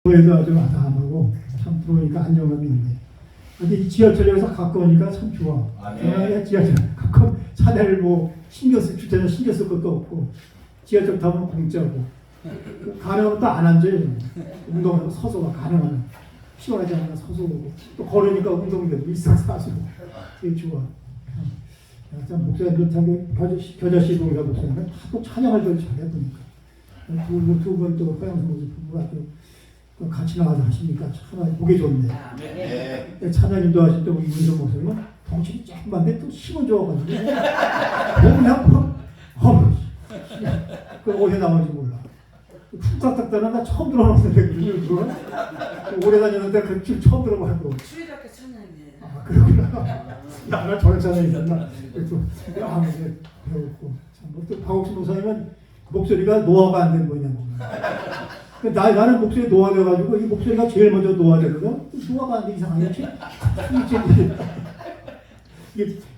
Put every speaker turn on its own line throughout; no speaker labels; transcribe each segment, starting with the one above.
도에도 아주 아담하고 참 들어오니까 안정감이 있네. 근데 이 지하철역에서 가까우니까 참 좋아. 지하철 가까운 차를 뭐 주차장 신경 쓸 것도 없고 지하철 타면 공짜고 가능하면 또 안 앉아요. 운동하고 서서 가능하면 시원하지 않아 서서 오고 또 걸으니까 운동되고 일상사수 되게 좋아. 참 목사님 못하게 겨자씨동가 목사님은 하도 찬양을 좀 잘해 보니까 두 분 또 허영수 부부가 또 같이 나가서 하시니까 참 보기 좋네. 찬양님도 하셨던 이문정 목사님은 덩치이 조금만데 또 힘은 좋아가지고 그냥 그 어디에 나오는지 몰라. 훅딱딱다는 나 처음 들어봤는데 그거는 오래 다녔는데 그 길 처음 들어봤고.
수리학교 찬양이에요.
아 그렇구나. 나 저런 찬양이 있었나. 그래서 배웠고. 또 박옥수 목사님은 목소리가 노화가 안 된 거냐고. 나는 목소리 노화돼가지고 이 목소리가 제일 먼저 노화되거든. 노화가 안 돼 이상하게.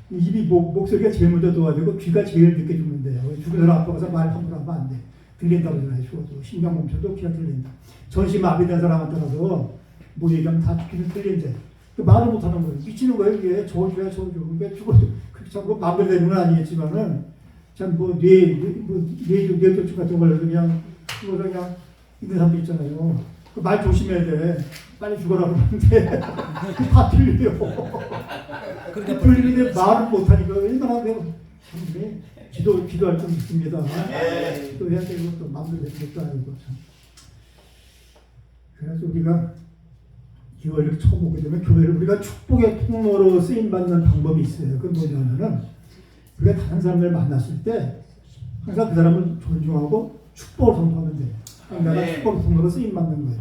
입이 목소리가 제일 먼저 노화되고 귀가 제일 늦게 죽는데요. 죽으면 아파서 말 함부로 하면 안 돼. 들린다고 그러잖아요. 죽어도 심장 멈춰도 귀가 들린다. 전시마비된 사람한테라도 뭐 얘기하면 다 귀는 들린대. 말을 못하는 거예요. 미치는 거예요. 이게 저주야 저주. 그러니까 죽어도 그렇게 자꾸 마음대로 되는 건 아니겠지만은 참 뭐 뇌졸중 같은 걸로 그냥 죽어서 그냥 있는 사람도 있잖아요. 말 조심해야 돼. 빨리 죽어라 그러는데 다 들려요. 들리는데 말을 못하니까 얼마나 내가 기도할 좀 있습니다. 또 해야 되고 또 마음대로 되는 것도 아니고 참. 그래서 우리가 2월 처음 오게 되면 교회를 우리가 축복의 통로로 쓰임받는 방법이 있어요. 그건 뭐냐면은 우리가 다른 사람을 만났을 때 항상 그 사람을 존중하고 축복을 선포하면 돼요. 내가 축복의 통로로 쓰임받는 거예요.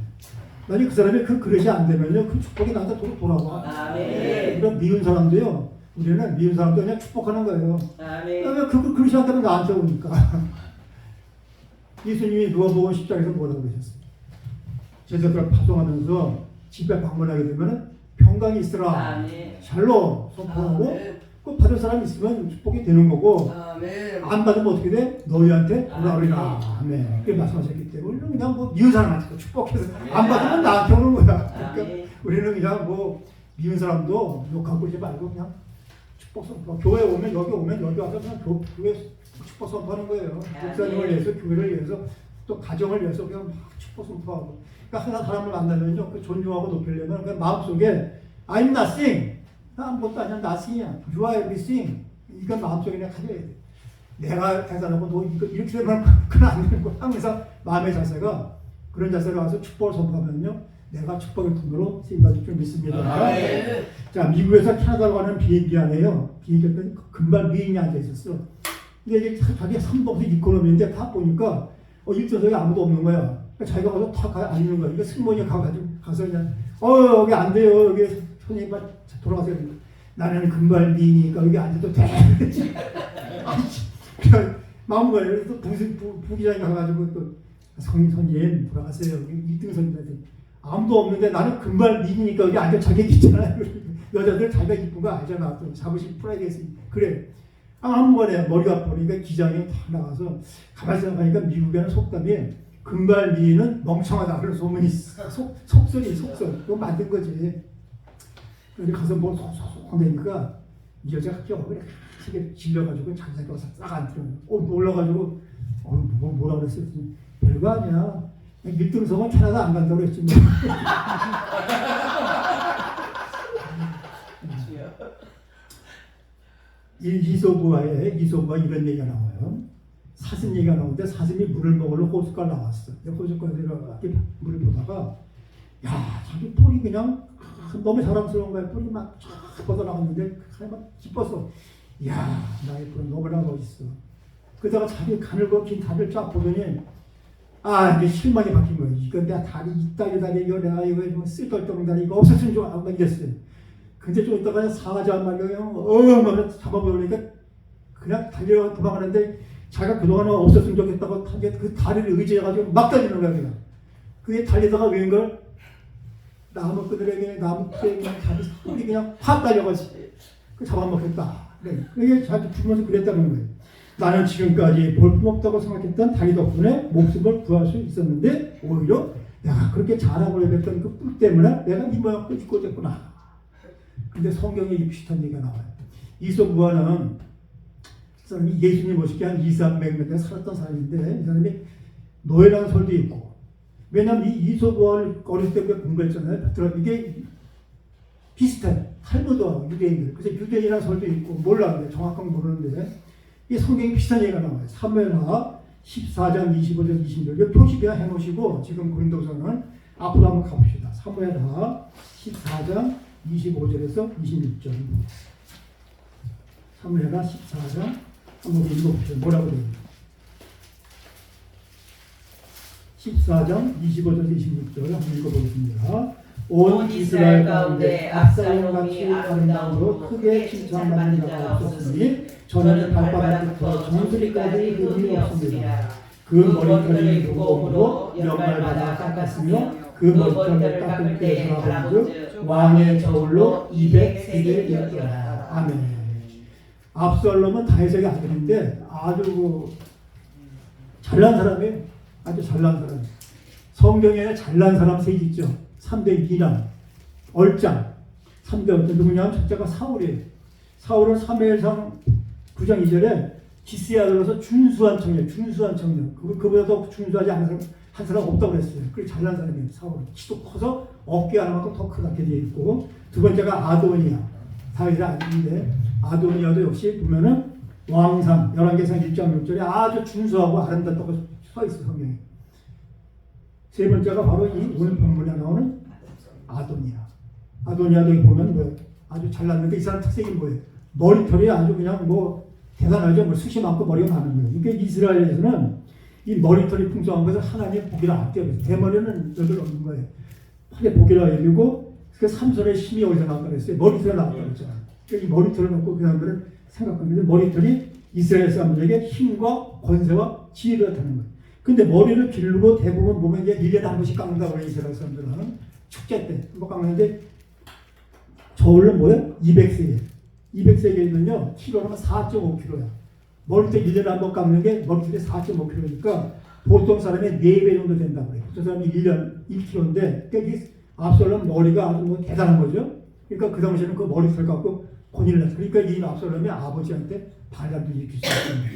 만약 그 사람이 그 그릇이 안 되면요, 그 축복이 나한테 돌아와. 우리가 미운 사람도요, 우리는 미운 사람도 그냥 축복하는 거예요. 그러면 그 그릇이 안 되면 나한테 오니까. 예수님이 누가복음 10장에서 뭐라고 그러셨어요? 제자들을 파송하면서 집에 방문하게 되면 평강이 있으라, 샬롬 선포하고 그 받을 사람이 있으면 축복이 되는 거고 안 받으면 어떻게 돼? 너희한테 돌아오리라. 아멘. 그렇게 말씀하셨기 때문에 우리는 그냥 뭐 미운 사람한테 축복해서 안 받으면 나한테 오는 거야. 그러니까 우리는 그냥 뭐 미운 사람도 욕하고 그러지 말고 그냥 축복 선포. 교회 오면 여기 와서 그냥 교회 축복 선포하는 거예요. 목사님을 위해서 교회를 위해서 또 가정을 위해서 그냥 막 축복 선포하고. 그러니까 하나 사람을 만나면요, 그 존중하고 높이려면 그 마음속에 I'm nothing. 아무것도 아니야. nothing이야. You are everything. 이건 마음속에 그냥 가져야 돼. 내가 대단하고 너 이렇게 되면 그건 안 되는 거야. 항상 마음의 자세가 그런 자세로 와서 축복을 선포하면요, 내가 축복의 통로로 쓰임받을 줄 믿습니다. 자, 미국에서 캐나다로 가는 비행기 안에요. 비행기 안에 금발 미인이 앉아 있었어. 근데 이제 자기 삼법도 이코노미인데 다 보니까 1조석에 아무도 없는 거야. 자기가 가서 탁 앉는 거야. 이거 승무원이 가서 그냥 여기 안 돼요. 여기 선생님 돌아가세요. 나는 금발 미인이니까 여기 앉아도 돼. 마음 거예요. 또 부기장이 가가지고 또 선생님 돌아가세요. 1등 선생님한테 아무도 없는데 나는 금발 미인이니까 여기 앉아 자격이 있잖아요. 여자들 자기가 이쁜 거 알잖아. 또 자부심 풀어야 되겠으니 그래. 아무거나 머리가 아프니까 기장이 다 나가서 가만히 생각하니까 미국에는 속담이 금발 미인은 멍청하다 그런 소문이 속설이 그거 만든 거지. 그래서 가서 뭐 속속속 되니까 이 여자가 껴그래 크게 질려가지고 자기 자기가 싹 앉더라고. 놀라가지고 뭐라 그랬어요? 별거 아니야. 밀등성은 캐나다 안 간다고 그랬지 뭐. 이소부가 이런 얘기가 나와요. 사슴 얘기가 나오는데 사슴이 물을 먹으러 호숫가에 나왔어. 호숫가에 내려가서 물을 보다가 야, 자기 뿔이 그냥 너무 자랑스러운 거야. 뿔이 막 쫙 뻗어나갔는데 막 기뻤어. 야, 나의 뿔은 너무나 멋있어. 그러다가 자기 가늘고 긴 다리를 쫙 보더니 이게 실망이 바뀐 거야. 이거 내가 다리 이따리 이거 내가 이거 뭐 쓸데없는 다리 이거 없었으면 좋아. 막 이랬어요. 근데 좀 있다가 사자 한 마리가 막 잡아보려니까 그냥 달려 도망가는데 자기가 그동안은 없었으면 좋겠다고 그 다리를 의지해가지고 막 달리는 거야. 그냥. 그게 달리다가 웬걸 나무 그늘에 나무에 그냥 자기 손이 그냥 팍 달려가지고 그 잡아먹겠다. 그게 자기 죽으면서 그랬다는 거예요. 나는 지금까지 볼품없다고 생각했던 다리 덕분에 목숨을 구할 수 있었는데 오히려 내가 그렇게 잘하고 했던 그 뿔 때문에 내가 이 모양 끄집고 됐구나. 근데 성경에 이 비슷한 얘기가 나와요. 이솝우화는 사람이 예수님 모시기 한 2, 300년 살았던 사람인데 이 사람이 노예라는 설도 있고, 왜냐하면 이 이솝우화를 어렸을 때부터 공부했잖아요. 이게 비슷해. 탈무드와 유대인들. 그래서 유대인이라는 설도 있고 몰라. 정확하게 모르는데 이 성경이 비슷한 얘기가 나와요. 사무엘하 14장 25절 26절 표시 그냥 해놓으시고 지금 고린도서는 앞으로 한번 가봅시다. 사무엘하 14장 25절에서 26절. 사무엘하 14장 한번 읽어보시죠. 뭐라고 되어 있나요? 14장 25절 26절 한번 읽어보겠습니다. 온 이스라엘 가운데 압살롬같이 아름다움으로 크게 칭찬받는 자가 없었으니 저는 발바닥부터 정수리까지 흠이 없습니다. 그 머리털이 무거움으로 연말마다 깎았으며 그 머리털을 깎을 때에 달라본즉 왕의 저울로 200세겔이었더라. 아멘. 압살롬은 다윗의 아들인데 아주 잘난 사람이에요. 아주 잘난 사람. 성경에 잘난 사람 셋 있죠. 3대 미남, 얼짱. 3대 얼짱 누구냐면 첫째가 사울이에요. 사울은 사무엘상 9장 2절에 기스의 아들로서 준수한 청년, 준수한 청년. 그보다 더 준수하지 않은 사람 한 사람 없다고 그랬어요. 그게 잘난 사람이에요. 사울은 키도 커서 어깨 하나만큼 더 크게 되어 있고, 두 번째가 아도니아. 다윗의 아들인데 아도니아도 역시 보면은 왕상 11개상 1장 6절에 아주 준수하고 아름답다고 써 있어요. 성경에. 세 번째가 바로 이 오늘 본문에 나오는 아도니아. 아도니아도 보면 뭐 아주 잘났는데 이 사람 특색이 뭐예요? 머리털이 아주 그냥 뭐 대단하죠. 뭐 숱이 많고 머리가 많은 거예요. 그러니까 이스라엘에서는 이 머리털이 풍성한 것을 하나님의 복이라 할게요. 대머리는 여덟 없는 거예요. 팔에 복이라 여기고 그 삼손의 힘이 어디서 나왔다고 했어요? 머리털에 나왔다고 했잖아요. 그러니까 이 머리털을 놓고 그 사람들은 생각합니다. 머리털이 이스라엘 사람들에게 힘과 권세와 지혜를 나타내는 거예요. 근데 머리를 기르고 대부분 보면 이제 1년에 한 번씩 깎는다고 해요. 이스라엘 사람들은 축제 때 한번 깎는데 저울은 뭐예요? 200세겔. 200세겔이면요 키로는 4.5kg야. 머리털 1년에 한 번 깎는 게 머리털이 4.5kg니까 보통 사람의 4배 정도 된다고 해요. 저 사람이 1년 1kg인데 그러니까 이 압살롬 머리가 아주 뭐 대단한 거죠. 그러니까 그 당시에는 그 머리털 갖고 권위를 했어요. 그러니까 이 압살롬이 아버지한테 반란도 일으킬 수 있었는데.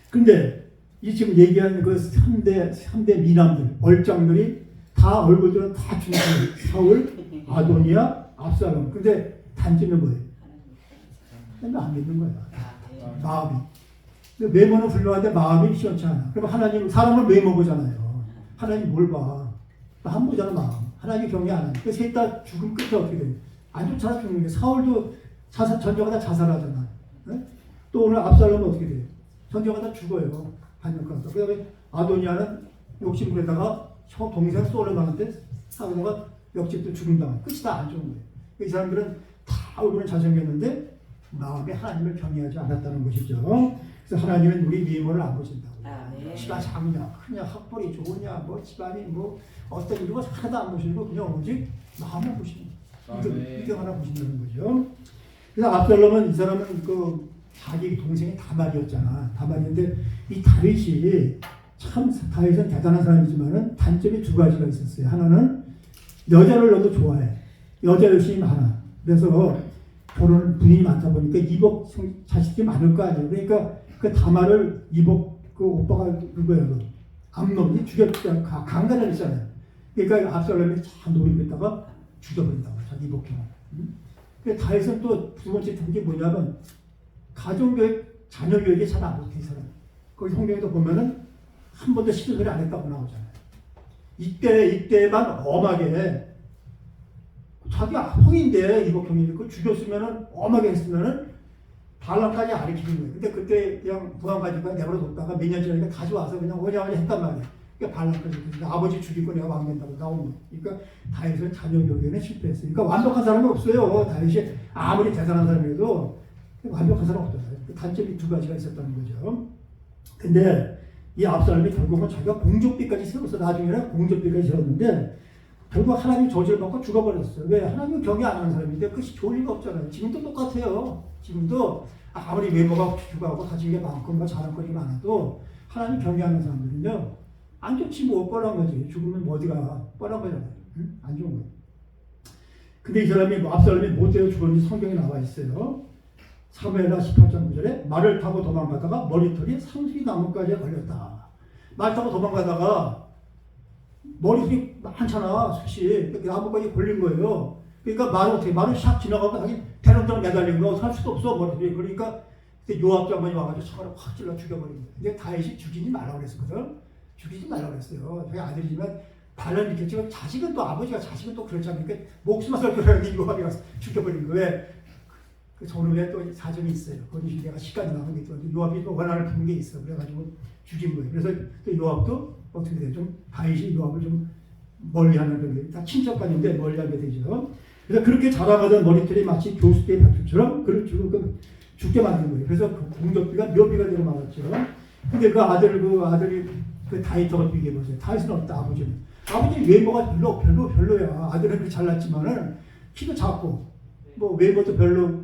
근데 이 지금 얘기한 그 3대 미남들, 얼짱들이 다 얼굴들은 다 중요해요. 사울, 아도니아, 압살롬. 근데 단점은 뭐예요? 안 믿는 거야. 마음이. 외모는 훌륭한데 마음이 시원치 않아. 그럼 하나님, 사람을 외모 보잖아요. 하나님 뭘 봐? 마음 보잖아, 마음. 하나님 경외 안 하니까 셋 다 죽음 끝에 어떻게 돼요? 안 좋잖아, 죽는 게. 사울도 전쟁하다 다 자살하잖아. 네? 또 오늘 압살롬은 어떻게 돼요? 전쟁하다 죽어요. 반역하다. 그 다음에 아도니아는 욕심부리다가 형 동생 쏠려가는데 사우다가 역집도 죽는다. 끝이 다 안 좋은 거예요. 이 사람들은 다 얼굴은 잘생겼는데 마음에 하나님을 경외하지 않았다는 것이죠. 그래서 하나님은 우리 미모를 안 보신다고. 집안 작냐, 크냐, 학벌이 좋으냐, 뭐 집안이 뭐 어떤 이유가 하나도 안 보시고 그냥 오직 마음을 보십니다. 이거 하나 보신다는 거죠. 그래서 압살롬은 이 사람은 그 자기 동생이 다말이었잖아. 다말인데 이 다윗이 참 다윗은 대단한 사람이지만은 단점이 두 가지가 있었어요. 하나는 여자를 너무 좋아해. 여자 열심히 많아. 그래서 결혼 분인이 많다 보니까 이복 자식이 많을 거 아니에요. 그러니까 그 다말을 이복 그 오빠가 누구예요? 암놈이 죽였잖아. 강간을 했잖아요. 그러니까 압살롬이 참 노리고 있다가 죽여버린다고. 자기 이복형을. 그래서 다윗은 또 두 번째 특징이 뭐냐면 가정교육, 자녀교육이 잘 안 못해, 이 사람. 거기 성경에도 보면은 한 번도 시도를 안 했다고 나오잖아요. 이때만 엄하게 자기 형인데 이복형이 그 죽였으면은 엄하게 했으면은 반란까지 가르치는 거예요. 근데 그때 그냥 부담 가지고 내버려뒀다가 몇 년 지나니까 다시 와서 그냥 오냐오냐 했단 말이에요. 그러니까 반란까지 아버지 죽이고 내가 왕 된다고 나온 거예요. 그러니까 다윗은 자녀 교육에는 실패했어요. 그러니까 완벽한 사람이 없어요. 다윗이 아무리 대단한 사람이라도 완벽한 사람 없잖아요. 단점이 두 가지가 있었다는 거죠. 근데 이 압살롬이 결국은 자기가 공적비까지 세웠어. 나중에는 공적비까지 세웠는데 결국 하나님 저주를 받고 죽어버렸어요. 왜? 하나님은 경외 안 하는 사람인데 그것이 좋을 리가 없잖아요. 지금도 똑같아요. 지금도 아무리 외모가 휘주하고 가진 게 많고 뭐 자랑거리가 많아도 하나님 경외하는 사람들은요 안 좋지 뭐 뻔한 거지. 죽으면 뭐 어디가 뻔한 거잖아요. 응? 안 좋은 거. 근데 이 사람이 앞사람이 뭐 때문에 죽었는지 성경에 나와 있어요. 사무엘하 18장 9절에 말을 타고 도망가다가 머리털이 상수리 나무까지 걸렸다. 말 타고 도망가다가 머리털이 많잖아, 숱이. 나무까지 걸린 거예요. 그러니까 말은 어떻게, 말은 샥 지나가고 자기 대롱대롱 매달린 거 살 수도 없어, 머리털이. 그러니까 그때 요압 장관이 와가지고 차가로 확 찔러 죽여버린 거예요. 근데 다윗이 죽이지 말라고 그랬었거든. 죽이지 말라고 그랬어요. 자기 아들이지만 발언이 이렇게 지금 자식은 또 아버지가 자식은 또 그렇지 않으니까 목숨을 걸고 요압이 가서 죽여버린 거예요. 왜? 그 저놈의 또 사정이 있어요. 그건 내가 시간이 남은 게 있거든요. 요압이 또 원한을 푸는 게 있어. 그래가지고 죽인 거예요. 그래서 또 요압도 어떻게 돼요? 좀 다윗이 요압을 좀 멀리하는 그런 다 친척간인데 멀리하게 되죠. 그래서 그렇게 자라가던 머리털이 마치 교수대의 밧줄처럼 그를 죽게 만든 거예요. 그래서 그 공덕비가 묘비가 되고 말았죠. 근데 그 아들이 그 다윗하고 비교해 보세요. 다윗은 없다, 아버지는. 아버지 외모가 별로야. 아들은 그렇게 잘났지만은 키도 작고 뭐 외모도 별로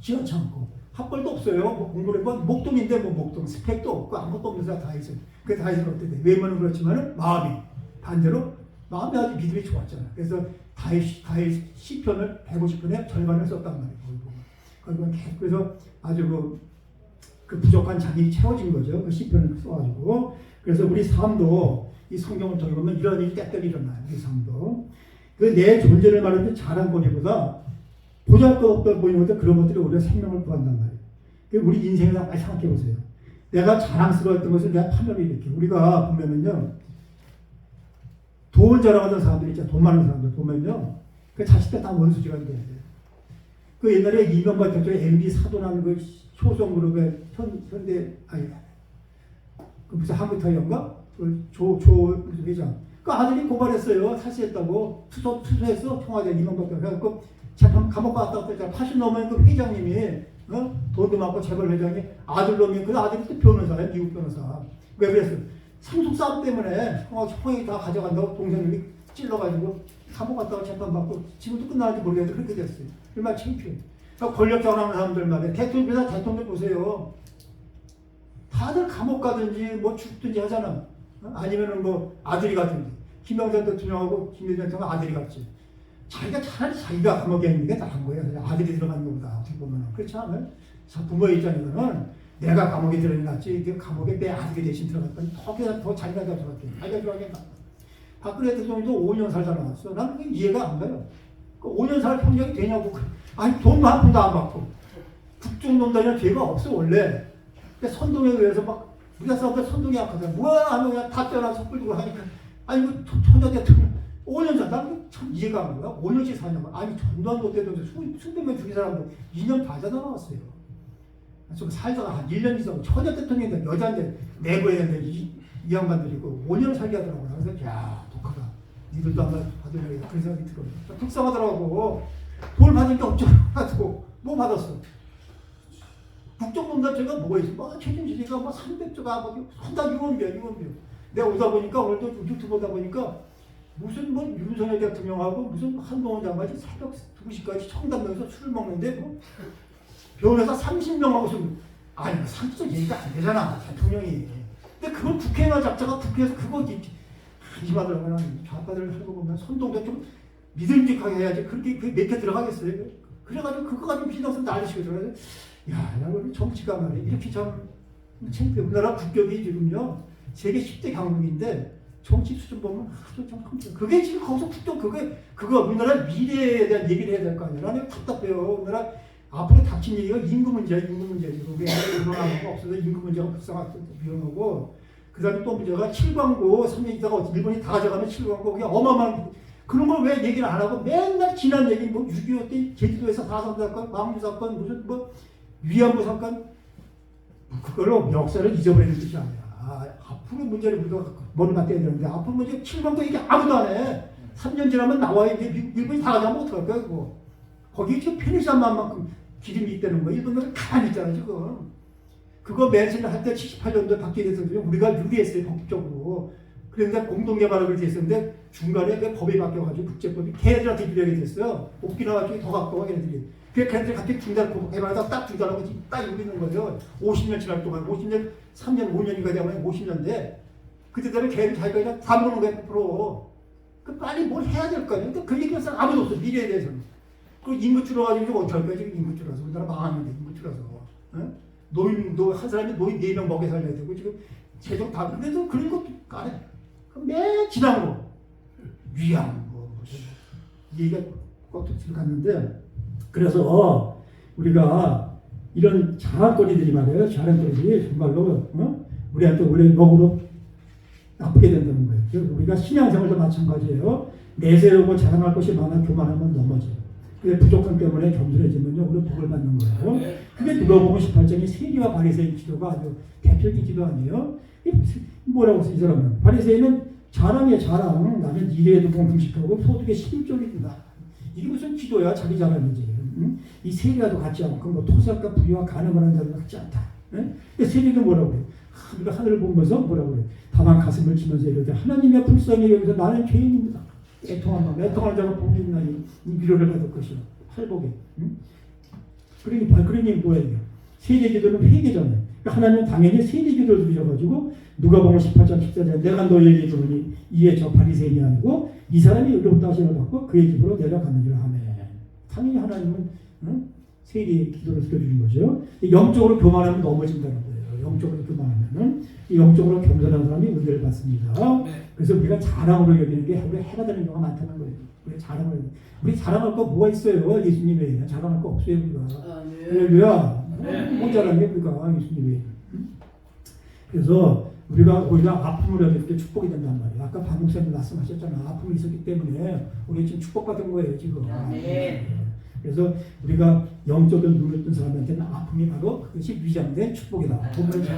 지원치 않고 학벌도 없어요. 뭐 공부를 해본 목동인데 뭐 목동 스펙도 없고 아무것도 없는 다윗은. 그 다윗은 어때? 외모는 그렇지만은 반대로 마음이 아주 믿음이 좋았잖아. 그래서 다윗 시편을 150편에 절반을 썼단 말이에요. 그래서 아주 그 부족한 자기 채워진 거죠. 그 시편을 써가지고. 그래서 우리 삶도 이 성경을 통해보면 이런 일이 때때로 일어나요. 우리 삶도. 그 내 존재를 말하는 자랑거리보다 보잘것없다 보이는 것들 그런 것들이 오히려 생명을 구한단 말이에요. 우리 인생을 한번 생각해 보세요. 내가 자랑스러웠던 것을 내가 판별을 일으켜. 우리가 보면은요, 돈 자랑하는 사람들 있잖아요. 돈 많은 사람들 보면요, 그 자식들 다 원수지가 돼야 돼요. 그 옛날에 이명박 대통령이 MB 사돈하는 그 효성그룹의 그 무슨 한국타이어인가? 그 무슨 회장. 그 아들이 고발했어요. 사시했다고. 투소했어. 청와대 이명박 대통령. 그래갖고 재판 감옥 갔다 왔다. 80 넘은 그 회장님이, 돈도 많고 재벌 회장이 아들놈이, 그 아들이 또 변호사예요. 미국 변호사. 왜 그랬어요? 상속 싸움 때문에 형이 다 가져간다고 동생님이 찔러가지고 감옥 갔다가 재판받고 지금도 끝나는지 모르겠는데 그렇게 됐어요. 얼마나 창피해. 그러니까 권력 자랑하는 사람들 말이에요. 대통령 보세요. 다들 감옥 가든지 뭐 죽든지 하잖아. 아니면은 뭐 아들이 갔든지. 김영삼 대통령하고 김대중 대통령 아들이 갔지. 차라리 자기가 감옥에 있는 게 나은 거예요. 아들이 들어가는 것보다 어떻게 보면. 그렇지 않아요? 부모의 입장에서는 내가 감옥에 들어가는 게 낫지. 감옥에 내 아들이 대신 들어갔더니 더 자기가 들어갔대. 자기가 들어가게 낫다. 박근혜 대통령도 5년 살다 나왔어. 나는 그게 이해가 안 가요. 그 5년 살 평력이 되냐고. 아니 돈도 한 푼도 안 받고. 국정농단이라는 죄가 없어 원래. 근데 선동에 의해서 막 우리가 사람들 선동이 약하잖아. 뭐야 하면 그냥 다 떠나 촛불 들고 하니까. 아니 그 천자 대통령 5년 살. 나는 참 이해가 안 가. 5년씩 사냐고. 아니 전두환 못해도 수백 명 죽인 사람도 2년 다 자다 나왔어요. 좀 살다가 한 1년 이상 처자 대통령인데 여자인데 내고야 되는데 이 양반들이 그 5년을 살게 하더라고요. 그래서 야 독하다. 니들도 아마 받으려고 그런 생각이 들어요. 속상하더라고. 돈 받은 게 없죠. 뭐 받았어. 국정농단죄가 뭐가 있어? 뭐 최준실이가 뭐 300조가 뭐 한다 유언비야. 내가 오다 보니까 오늘도 유튜브 보다 보니까 무슨 뭐 윤석열 대통령하고 무슨 한동훈 장관이 새벽 2시까지 청담동에서 술을 먹는데 뭐 변호사 30명하고 좀 아니 상식적 얘기가 안 되잖아 대통령이. 근데 그걸 국회의원 잡자가 국회에서 그거 이마들하면 좌파들을 하고 보면 선동도 좀 믿음직하게 해야지. 그렇게 몇 개 들어가겠어요. 그래가지고 그거 가지고 비난해서 난리치고 들어가서 야 우리 정치가 말이야 이렇게 참 창피해. 우리나라 국격이 지금요 세계 10대 강국인데 정치 수준 보면 아주 좀 컴퓨터. 그게 지금 거기서 국정 그거 우리나라 미래에 대한 얘기를 해야 될 거 아니야. 나는 답답해요. 우리나라 앞으로 닥친 얘기가 인구 문제야. 지금 우리 일어나는 거 없어서 인구 문제가 불쌍하고 위험하고. 그다음에 또 문제가 7광고 3년 있다가 일본이 다 가져가면 7광고 그게 어마어마한 그런 걸 왜 얘기를 안 하고 맨날 지난 얘기 뭐 6.25 때 제주도에서 4.3 사건, 광주 사건, 무슨 뭐 위안부 사건 그걸로 역사를 잊어버리는 것이 아니야. 앞으로 문제를 우리가 머리만 떼야 되는데 앞으로 문제 7광고 얘기 아무도 안 해. 3년 지나면 나와야 이제 일본이 다 가져가면 어떡할 거야 그거. 거기 지금 페르시아만큼 기름이 있다는 거야. 일본은 가만히 있잖아 지금. 그거 맨신 할때 78년도에 박기대 대통령 우리가 유리했어요 법적으로. 그런데 공동개발을 그렇게 했었는데 중간에 그 법이 바뀌어가지고 국제법이 걔네들한테 유리하게 됐어요. 오키나와 쪽이 더 가까워 걔네들이. 그래서 걔네들이 갑자기 중단 개발하다 딱 중단하고 지금 딱 여기 있는 거예요. 50년 지날 동안 50년 3년 5년인가 되면 50년대 그때대로 걔를 자기가 그냥 다 먹는 거야, 100%. 그 빨리 뭘 해야 될 거 아니야. 근데 그 얘기할 사람 아무도 없어, 미래에 대해서는. 그 인구 줄어가지고 지금 어떻게 할 거야, 지금 인구 줄어서. 우리나라 망하는데, 인구 줄어서. 어? 한 사람이 노인 4명 먹여 살려야 되고, 지금 재정 다, 그래도 그런 것도 안 해. 매 지난 거. 위안, 이 얘기가 꼭 들어갔는데, 그래서 우리가 이런 자랑거리들이 말이에요. 자랑거리들이 정말로, 우리한테 오래 먹으로 나쁘게 된다는 거예요. 그래서 우리가 신앙생활도 마찬가지예요. 내세우고 자랑할 것이 많아 교만하면 넘어져요. 그게 부족함 때문에 겸손해지면요, 우리 복을 받는 거예요. 그게 누가복음 18장의 세리와 바리새인 기도가 아주 대표적인 기도 아니에요. 뭐라고 했어, 이 사람은? 바리새인은 자랑이에요, 자랑. 나는 일에도 공금식하고 소득에 11조를 준다. 이게 무슨 기도야, 자기 자랑이지. 응? 이 세리와도 같지 않고, 뭐 토사과 부리와 가늠하는 자도 같지 않다. 응? 세리는 뭐라고 그래? 우리가 하늘을 보면서 뭐라고 그래? 다만 가슴을 치면서 이러되 하나님의 불쌍히 여기서 나는 죄인입니다. 애통한 자가 복이 있나 이 위로를 받을 것이요. 팔복에. 응? 그러니 뭐예요? 세례기도는 회개잖아요. 그러니까 하나님은 당연히 세례기도를 드려가지고 누가복음 18장 14절 내가 너희에게 주노니 이에 저 바리새인이 아니고 이 사람이 의롭다 하심을 받고 그의 집으로 내려가는 줄 아멘. 당연히 하나님은 세례 기도를 드려주는 거죠. 영적으로 교만하면 넘어진다는 거예요. 영적으로 교만하면은 영적으로 겸손한 사람이 은혜를 받습니다. 그래서 우리가 자랑으로 여기는 게 우리 해가 되는 경우가 많다는 거예요. 우리 자랑할 거 뭐가 있어요? 예수님 외에는 자랑할 거 없어요 우리가. 할렐루야. 못 자랑해 우리가 예수님 외에. 그래서 우리가 아픔을 얻을 때 축복이 된단 말이에요. 아까 박 목사님 말씀하셨잖아. 아픔이 있었기 때문에 우리 지금 축복받은 거예요 지금. 그래서 우리가 영적인 눈을 뜬 사람한테는 아픔이 바로 그것이 위장된 축복이다. 본문을 잘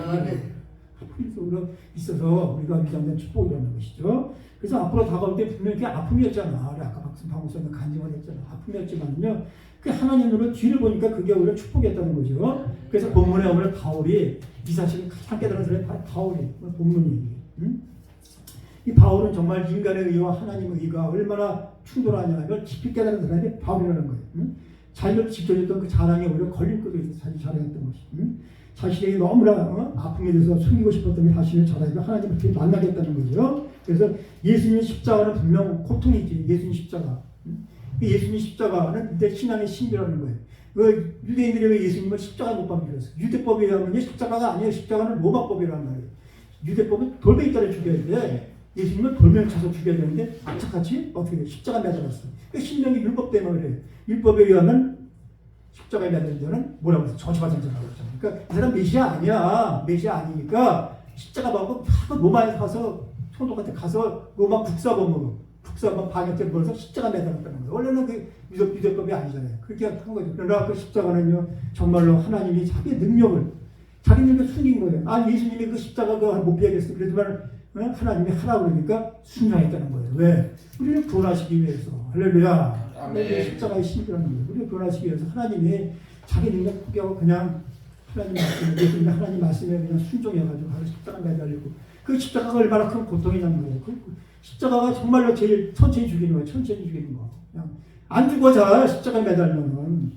아픔이 속으로 있어서 우리가 위장된 축복이라는 것이죠. 그래서 앞으로 다가올 때 분명히 그게 아픔이었잖아. 우리 아까 박 목사님 간증을 했잖아. 아픔이었지만요. 그 하나님으로 뒤를 보니까 그게 오히려 축복이었다는 거죠. 그래서 본문에 오늘 바울이 이 사실을 가장 깨달은 사람이 바로 바울이 본문이. 이 바울은 정말 인간의 의와 하나님의 의가 얼마나 충돌하냐면 깊이 깨달은 사람이 바울이라는 거예요. 자기를 지켜줬던 그 자랑에 오히려 걸림돌이 있어서 자기 자랑했던 것이. 자신에게 너무나 아픔에 대해서 숨기고 싶었던 자신의 자랑이 하나님을 어떻게 만나겠다는 거죠. 그래서 예수님의 십자가는 분명 고통이지. 예수님 십자가. 예수님 십자가는 그때 신앙의 신비라는 거예요. 그 유대인들이 왜 예수님을 십자가 못 박는 거였어요. 유대법에 의하면 십자가가 아니에요. 십자가는 로마법이란 말이에요. 유대법은 돌멩이 따라 죽여야 돼. 예수님은 돌멩이 쳐서 죽여야 되는데 악착같이 어떻게 돼? 십자가 매달았어. 그 신명이 율법 때문에 그래요. 율법에 의하면 십자가에 매달린 자는 뭐라고 해서 저주받은 자라고 그러잖아요. 그러니까 이 사람 메시아 아니야. 메시아 아니니까 십자가 받고 로마에 가서 총독한테 가서 로마 국사범으로 국사범 반역죄를 벌어서 십자가 매달았다는 거예요. 원래는 그 유대법이 아니잖아요. 그렇게 한 거죠. 그러나 그 십자가는요 정말로 하나님이 자기 능력을 숨긴 거예요. 아 예수님이 그 십자가 못 피하겠어. 그랬지만 하나님이 하라고 그러니까 순종했다는 거예요. 왜? 우리를 구원하시기 위해서. 할렐루야. 십자가의 신비라는 거예요. 우리를 구원하시기 위해서 하나님이 자기 능력 포기하고 그냥 하나님 말씀에 예수님이 하나님 말씀에 그냥 순종해가지고 바로 십자가 매달리고 그 십자가가 얼마나 큰 고통이냐는 거예요. 그 십자가가 정말로 제일 천천히 죽이는 거예요. 천천히 죽이는 거. 그냥 안 죽어져 십자가 매달리면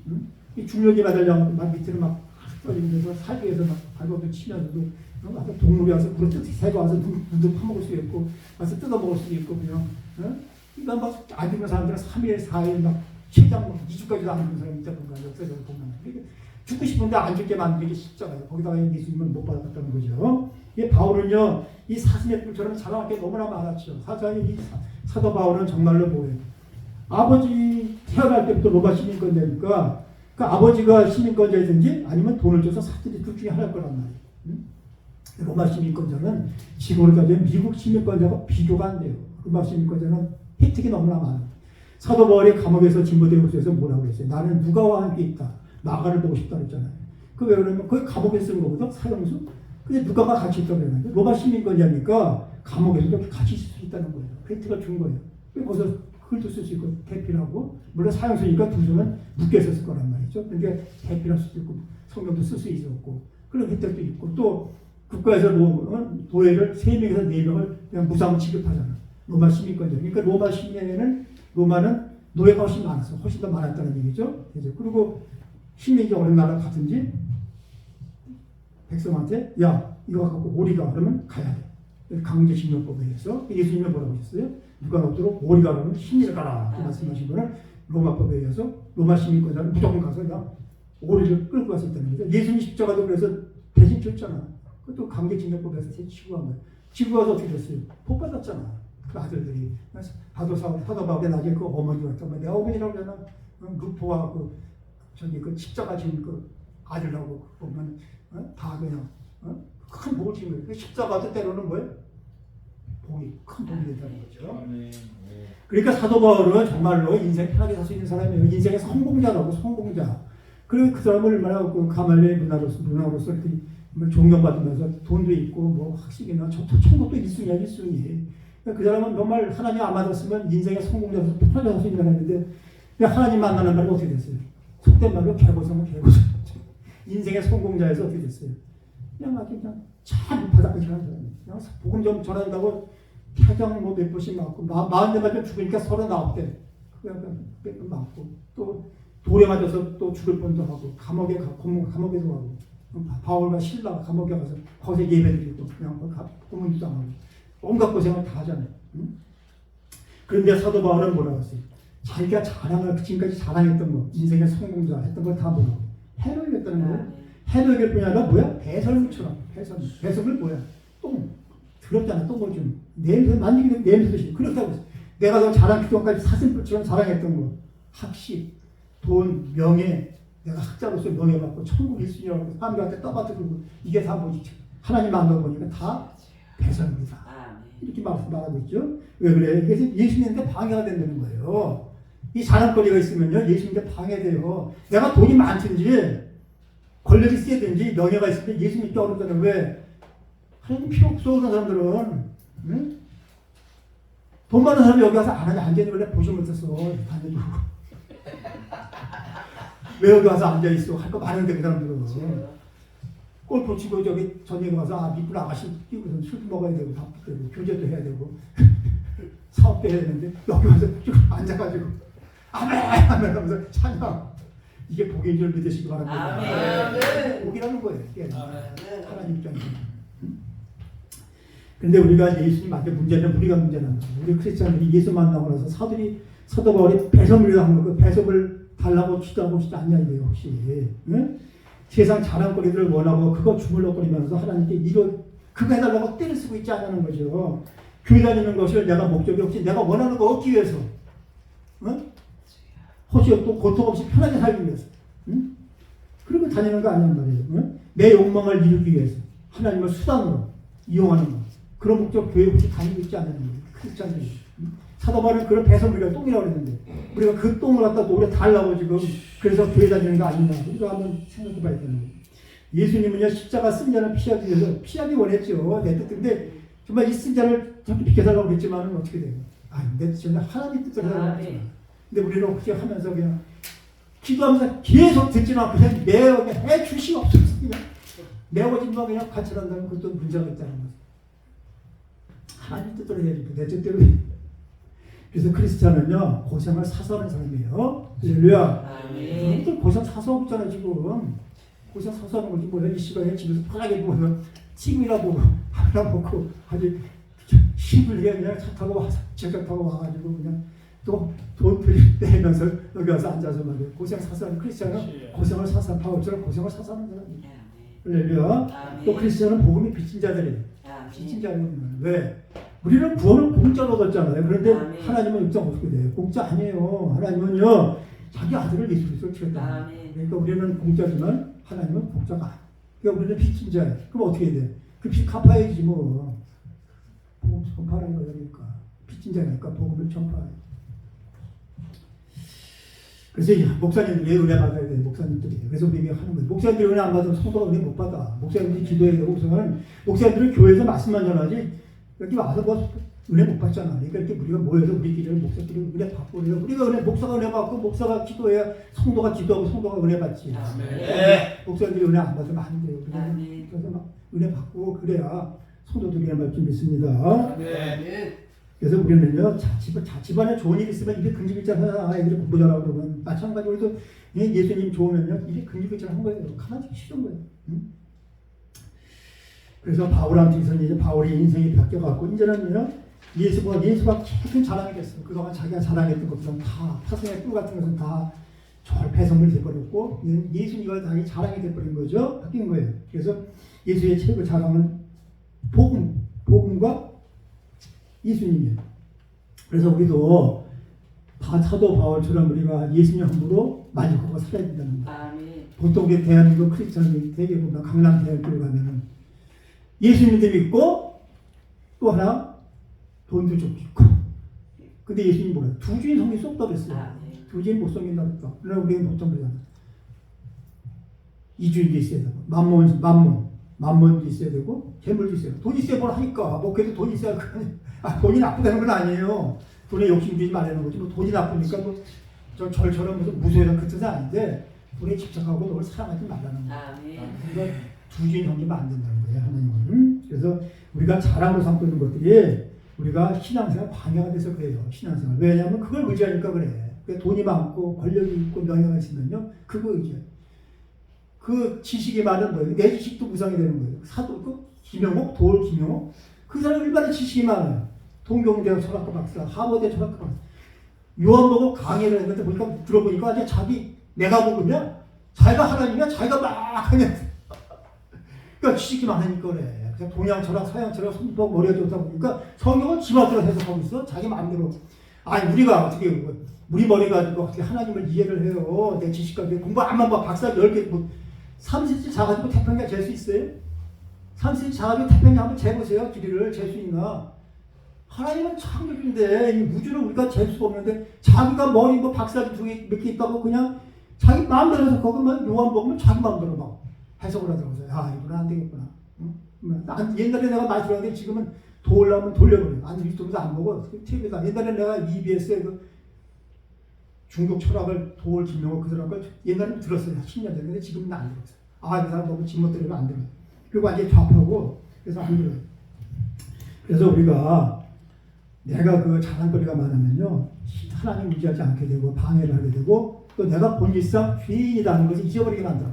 이 중력이 매달려 막 밑으로 막 떨리면서 살기 위해서 막 발버둥 치면서도 와서 동물이 와서 그렇게 새가 와서 눈도 파먹을 수 있고 와서 뜯어먹을 수 있고 그냥 그러니까 막 안 죽는 사람들은 3일 4일 막 최장 막 2주까지도 안 죽는 사람이 있다던가 역사에서 보면 죽고 싶은데 안 죽게 만드는 게 십자가예요. 거기다가 예수님은 못 받았다는 거죠. 이 바울은요 이 사슴의 뿔처럼 자랑할 게 너무나 많았죠. 이 사도 바울은 정말로 뭐예요? 아버지 태어날 때부터 로마 시민권자니까 그 아버지가 시민권자이든지 아니면 돈을 줘서 사들이 둘 중에 하나일 거란 말이에요. 로마 시민권자는 지금으로 따지면 미국 시민권자가 비교가 안 돼요. 로마 시민권자는 혜택이 너무나 많아요. 사도 바울이 감옥에서 진보되고 있어서 뭐라고 그랬어요? 나는 누가와 함께 있다. 나가를 보고 싶다 그랬잖아요. 그 왜 그러면 거기 감옥에 쓴 거거든 사형수. 근데 누가가 같이 있다고 그랬는데 로마 시민권자니까 감옥에서 이렇게 같이 있을 수 있다는 거예요. 혜택을 준 거예요. 거기서 글도 쓸 수 있고 대필하고 물론 사형수니까 두 손은 묶여 있었을 거란 말이죠. 그러니까 대필할 수도 있고 성경도 쓸 수 있었고 그런 혜택도 있고 또 국가에서 노예를 3명에서 4명을 그냥 무상 취급하잖아. 로마 시민권자. 그러니까 로마 시민에는 로마는 노예가 훨씬 많았어. 훨씬 더 많았다는 얘기죠. 그리고 식민지 어느 나라 가든지 백성한테 야 이거 갖고 오리가 그러면 가야 돼. 강제징용법에 의해서 예수님은 뭐라고 하셨어요? 누가 없도록 오리가 가면 힘을 가라 그 말씀하신 거는 로마법에 의해서 로마 시민권자는 무조건 가서 그냥 오리를 끌고 가서 있다는 거죠. 예수님 십자가도 그래서 대신 쳤잖아. 그것도 강제징용법에서 치고 간 거예요. 치고 가서 어떻게 됐어요? 복 받았잖아. 그 아들들이 사도 바울의 나중에 그 어머니가 있다면 내 어머니라고 하잖아. 루포와 그 십자가 지은 그 아들하고 보면 다 그냥 큰 복을 지은 거예요. 십자가도 때로는 뭐예요? 큰 복이 된다는 거죠. 그러니까 사도 바울은 정말로 인생 편하게 살 수 있는 사람이에요. 인생의 성공자라고 성공자. 그리고 그 사람을 얼마나 가말리엘 문화로서 이렇게 존경받으면서 돈도 있고 뭐 학식이나 천국도 1순위야 1순위. 그 사람은 정말 하나님 안 맞았으면 인생의 성공자로서 편하게 살 수 있는 사람인데 하나님 만나는 말이 어떻게 됐어요? 속된 말로 개고생은 개고생. 인생의 성공자에서 어떻게 됐어요? 그냥 아주 그냥 참 바닥까지 하는 사람이에요. 그냥 복음 좀 전한다고 태장 몇 번씩 맞고 40대 맞으면 죽으니까 39대 그냥 맞고 또 돌에 맞아서 또 죽을 뻔도 하고 감옥에도 가고 바울과 실라가 감옥에 가서 거기서 예배드리고 그냥 고문도 당하고 온갖 고생을 다 하잖아요. 응? 그런데 사도 바울은 뭐라고 했어요? 자기가 지금까지 자랑했던 거 인생의 성공자 했던 걸 다 뭐라고 해로이겠다는 거예요. 해로이길 뿐이 아니라 뭐야? 배설물처럼 배설물 뭐야? 똥 더럽잖아. 똥을 좀 냄새 만지기 냄새도 싫고 그렇다고 했어요. 내가 더 자랑 그동안까지 사슴뿔처럼 자랑했던 거 학식 돈, 명예, 내가 학자로서 명예 받고 천국 1순위라고 사람들한테 떠받들고 이게 다 뭐지? 하나님 만나보니까 다 배설물이다. 이렇게 말하고 있죠. 왜 그래? 이게 예수님한테 방해가 된다는 거예요. 이 자랑거리가 있으면요, 예수님한테 방해돼요. 내가 돈이 많든지 권력이 세든지 명예가 있으면 예수 믿기 어렵다는 왜? 하나님 필요 없어 그런 사람들은. 응? 돈 많은 사람이 여기 와서 안 하냐? 앉아있는 걸 보지 못했어. 다녀주고. 왜 여기 와서 앉아있어? 할 거 많은데 그 사람들은. 골프 치고 저기 저녁에 가서 미쁜 아가씨 끼고서 술도 먹어야 되고 밥도 되고 교제도 해야 되고 사업도 해야 되는데 여기 와서 쭉 앉아가지고 아멘 하면서 찬양 이게 복인 줄 믿으시기 바랍니다. 복이라는 거예요. 이게 하나님 입장에서. 그런데 우리가 예수님 앞에 문제는 우리가 문제는 우리 크리스찬들이 예수 만나고 나서 사도 바울이 배설물이라고 하는 거, 그 배설물 달라고 기도하고 싶지 않냐 이거예요 혹시. 응? 세상 자랑거리들을 원하고 그거 주물럭거리면서 하나님께 그거 해달라고 때를 쓰고 있지 않냐는 거죠. 교회 다니는 것을 내가 목적이 없이 내가 원하는 거 얻기 위해서, 응? 혹시 또 고통 없이 편하게 살기 위해서, 응? 그리고 다니는 거 아니란 말이에요. 응? 내 욕망을 이루기 위해서 하나님을 수단으로 이용하는 거. 그런 목적 교회 혹시 다니고 있지 않냐는 거예요. 크리스찬들이. 사도 바울은 그런 배설물이가 똥이라고 그랬는데 우리가 그 똥을 갖다 오래 달라고 지금 그래서 교회 다니는 거 아니냐 우리가 한번 생각해 봐야 되는 거예요. 예수님은요 십자가 쓴 자를 피하기 위해서 피하기 원했죠. 내 뜻인데 정말 이 쓴 자를 자꾸 비켜달라고 그랬지만 어떻게 돼요? 내 뜻은 하나님 뜻대로 하라고 했잖아. 근데 우리는 그렇게 하면서 그냥 기도하면서 계속 듣지는 않고 그냥 해 주시옵소서 그냥 매워진만 그냥 관찰한다면 그것도 문제가 있다는 거죠. 하나님 뜻대로 해야지 내 뜻대로 해. 그래서 크리스찬은요 고생을 사서 하는 사람이에요. 할렐루야. 사람들 고생 사서 하고 있잖아 지금. 고생 사서 하는 거지 뭐야. 이 시간에 집에서 편하게 보면 TV나 보고 밥이나 먹고 아주 힘들게 그냥 차 타고 와서 지하철 타고 와가지고 그냥 또 돈 내면서 여기 와서 앉아서 말이야. 고생 사서 하는 크리스찬은 고생을 사서 하는 바울처럼 고생을 사서 하는 사람이에요. 할렐루야. 또 크리스찬은 복음이 빚진 자들이에요. 빚진 자들은 왜? 우리는 구원을 공짜로 얻었잖아요. 그런데 하나님은 입장 어떻게 돼요? 공짜 아니에요. 하나님은요 자기 아들을 예수 그리스도로 주셨다. 그러니까 우리는 공짜지만 하나님은 공짜가. 그러니까 우리는 빚진 자예요. 그럼 어떻게 돼? 그 빚 갚아야지 뭐. 복음 전파하는 거니까 빚진 자니까 복음을 전파해. 그래서 목사님들이 은혜 받아야 돼요. 목사님들이. 그래서 우리가 하는 거예요. 목사님들이 은혜 안 받으면 성도가 은혜 못 받아. 목사님들이 기도해야 되고 우선은 목사님들은 교회에서 말씀만 전하지 여기 와서 뭐 은혜 못 받잖아. 그러니까 이렇게 우리가 모여서 우리끼리 목사끼리 은혜 받고 그래요. 우리가 목사가 은혜 받고 목사가 기도해야 성도가 기도하고 성도가 은혜 받지. 네. 목사님들이 은혜 안 받으면 안 돼요. 그래서 막 은혜 받고 그래야 성도들이 은혜 받을 줄 믿습니다. 네. 그래서 우리는요 집안에 좋은 일 있으면 이게 근질근질하잖아. 아이들이 공부 잘하고 그러면 마찬가지로 우리도 예수님 좋으면요 이게 근질근질한 거예요. 가만히 쉬운 거예요. 응? 그래서 바울한테서는 이제 바울의 인생이 바뀌어갖고 이제는요 예수가 큰 자랑이 됐어요. 그동안 자기가 자랑했던 것들은 다 타성의 꿀 같은 것은 다 배설물이 돼버렸고 예수님이 자기 자랑이 돼버린 거죠. 바뀐 거예요. 그래서 예수의 최고 자랑은 복음과 예수님이에요. 그래서 우리도 사도 바울처럼 우리가 예수님 함부로 만족하고 살아야 된다는 거예요. 보통 우리 대한민국 크리스천이 대개 보면 강남 대학교를 가면은 예수님도 믿고 또 하나 돈도 좀 있고. 근데 예수님 뭐래요? 두 주인 성경 쏙 떠버렸어요. 두 주인 못 성긴다 그랬다. 그러나 우리는 보통 그러잖아. 이주인도 있어야 되고, 만몬도 있어야 되고, 재물도 있어야 되고, 돈 있어야 뭘 하니까. 뭐 그래도 돈 있어야 할 거 아니에요. 돈이 나쁘다는 건 아니에요. 돈에 욕심주지 말라는 거지. 뭐 돈이 나쁘니까 뭐 절처럼 무슨 무소유란 그 뜻은 아닌데 돈에 집착하고 너를 사랑하지 말라는 거예요. 그러니까 두 주인 섬기면 안 된다는 거예요. 하나님은. 그래서 우리가 자랑으로 삼고 있는 것들이 우리가 신앙생활 방해가 돼서 그래요. 신앙생활. 왜냐하면 그걸 의지하니까 그래. 돈이 많고 권력이 있고 명예가 있으면요. 그거 의지해. 그 지식이 많은 거예요. 내 지식도 무상이 되는 거예요. 사도, 김영옥, 김영옥. 그 사람 얼마나 지식이 많아요. 동경대 철학과 박사, 하버드 철학과 박사. 요한복음 강의를 했는데 보니까 들어보니까 이제 내가 복음이야? 자기가 하나님이야? 자기가 막 하냐. 그러니까 지식이 많으니까 그래. 그냥 동양 철학, 서양 철학, 손법 머리가 좋다 보니까 성경은 지마대로 해석하고 있어. 자기 마음대로. 아니, 우리가 어떻게, 우리 머리 가지고 어떻게 하나님을 이해를 해요. 내 지식과 공부 안만 봐. 박사 10개, 30일 자가지고 태평양 잴 수 있어요? 30일 자가지고 태평양 한번 재보세요. 길이를 잴 수 있나? 하나님은 창조주인데 이 우주를 우리가 잴 수가 없는데 자기가 머리 박사지 몇 개 있다고 그냥 자기 마음대로 해석하고만 요한복음은 자기 마음대로 막 해석을 하더라고요. 이거는 안 되겠구나. 옛날에 내가 많이 들었는데 지금은 돌려면 돌려버려요. 안 유튜브에서 안 보고 TV에서. 옛날에 내가 EBS에 중국 철학을 김영옥 그 사람 걸 옛날에 들었어요. 10년 전에. 근데 지금은 안 들었어요. 이 사람 너무 지멋대로 안 들어요. 그리고 완전히 좌표고 그래서 안 들어요. 그래서 우리가 내가 그 자랑거리가 많으면요 하나님 의지하지 않게 되고 방해를 하게 되고 또 내가 본질상 죄인이라는 것을 잊어버리게 만들어.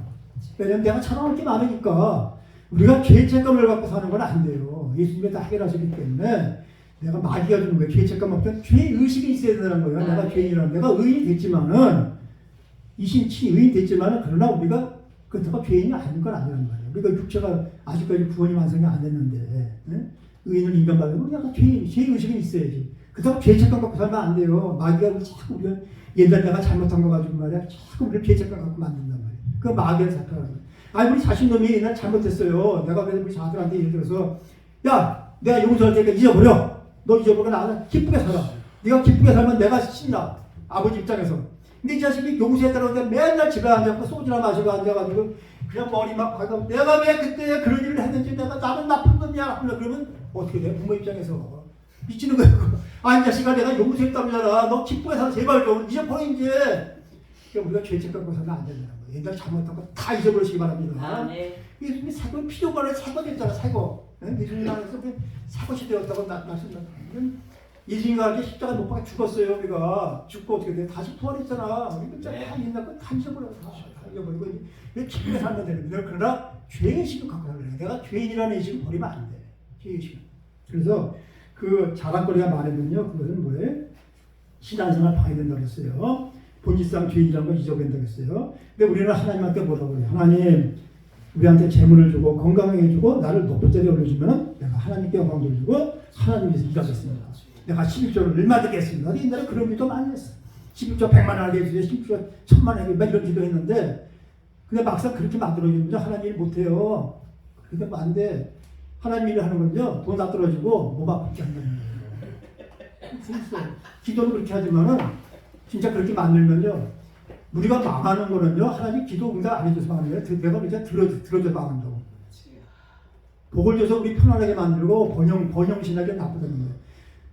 왜냐하면 내가 자랑할 게 많으니까 우리가 죄책감을 갖고 사는 건 안 돼요. 예수님이 다 해결하시기 때문에 내가 마귀가 주는 거예요. 죄책감 없으면 죄의식이 있어야 된다는 거예요. 내가 죄인이라는 내가 의인이 됐지만은 이신치 의인 됐지만은 그러나 우리가 그렇다고 죄인이 아닌 건 아니란 말이에요. 우리가 육체가 아직까지 구원이 완성이 안 됐는데 의인을 인정받으면 약간 죄의식이 있어야지. 그렇다고 죄책감 갖고 살면 안 돼요. 마귀가 자꾸 우리가 옛날 내가 잘못한 거 가지고 말이야. 자꾸 우리를 죄책감 갖고 만든단 말이에요. 그 마귀를 잡혀가지고. 우리 자신놈이 옛날 잘못했어요. 내가 그래서 우리 자들한테 예를 들어서 야, 내가 용서할 테니까 잊어버려. 너 잊어버려. 나는 기쁘게 살아. 네가 기쁘게 살면 내가 신나. 아버지 입장에서. 근데 이 자식이 용서했다고 하는데 맨날 집에 앉아서 소주나 마시고 앉아가지고 그냥 머리 막 박아. 내가 왜 그때 그런 일을 했는지 나는 나쁜 놈이야. 그러면 어떻게 돼? 부모 입장에서. 미치는 거야. 이 자식아 내가 용서했다면잖아. 너 기쁘게 살아. 제발 좀 잊어버려 이제. 그러니까 우리가 죄책감 갖고 살면 안 된다는 거예요. 옛날에 잘못한 거 다 잊어버리시기 바랍니다. 예수님이 새거 피조물을 새거 됐잖아. 새거. 예수님 안에서 새것이 되었다고 말씀드렸다. 예수님과 함께 십자가 못 박아 죽었어요. 우리가 죽고 어떻게 돼? 다시 부활했잖아. 우리가 다 옛날 거 다 잊어버려. 다 잊어버리고 왜 기쁘게 살면 되는데 그러나 죄의식을 갖고 살아야 돼. 내가 죄인이라는 의식을 버리면 안 돼. 죄의식을. 그래서 그 자랑거리가 많으면요. 그것은 뭐예요? 신앙생활 방해된다고 했어요. 본질상 죄인이라는 걸 잊어버린다고 했어요. 근데 우리는 하나님한테 뭐라고 해요? 하나님 우리한테 재물을 주고 건강하게 해주고 나를 높은 자리에 올려주면 내가 하나님께 영광 돌리고 하나님 위해서 일하겠습니다. 내가 11조를 얼마 드리겠습니다. 옛날에 그런 기도 많이 했어. 11조 100만 원 하게 해주세요. 11조 1000만 원 하게 해주세요. 이런 기도했는데 근데 막상 그렇게 만들어주면 하나님 일 못해요. 그게 뭐 안 돼. 하나님 일을 하는 건요. 돈 다 떨어지고 몸 아프게 한다는 거예요. 기도는 그렇게 하지만은 진짜 그렇게 만들면요. 우리가 망하는 거는요. 하나님 기도 응답 안 해줘서 망하는 거예요. 내가 이제 들어줘서 망한다고. 복을 줘서 우리 편안하게 만들고 번영신하게 나쁘다는 거예요.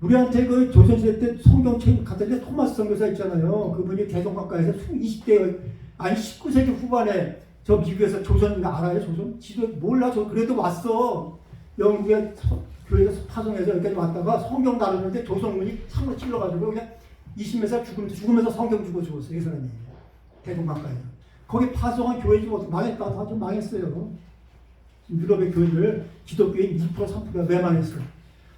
우리한테 그 조선시대 때 성경책 갖다 줄 토마스 선교사 있잖아요. 그분이 대동강가에서 20대 아니 19세기 후반에 저 미국에서 조선 알아요? 조선? 지도 몰라. 저 그래도 왔어. 영국에 교회에서 파송해서 여기까지 왔다가 성경 다루는데 조선군이 창으로 찔러가지고 그냥 20몇 죽으면서 성경 주고 죽었어요. 이 사람이. 대동강가에. 거기 파송한 교회 좀 어떻게 망했다. 다 좀 망했어요. 유럽의 교회들 기독교인 2% 3%가 왜 망했어요?